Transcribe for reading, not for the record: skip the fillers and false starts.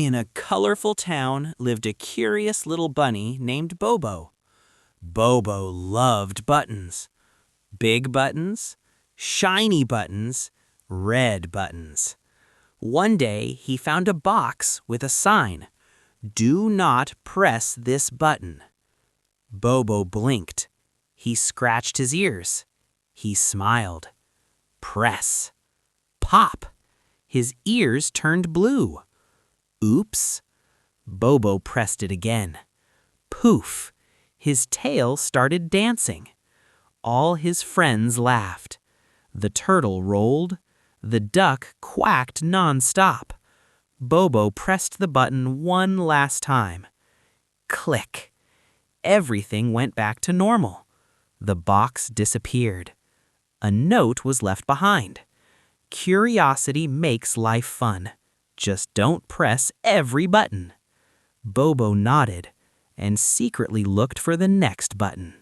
In a colorful town lived a curious little bunny named Bobo. Bobo loved buttons. Big buttons, shiny buttons, red buttons. One day he found a box with a sign, "Do not press this button." Bobo blinked. He scratched his ears. He smiled. Press. Pop! His ears turned blue. Oops! Bobo pressed it again. Poof! His tail started dancing. All his friends laughed. The turtle rolled. The duck quacked nonstop. Bobo pressed the button one last time. Click! Everything went back to normal. The box disappeared. A note was left behind. Curiosity makes life fun. Just don't press every button. Bobo nodded and secretly looked for the next button.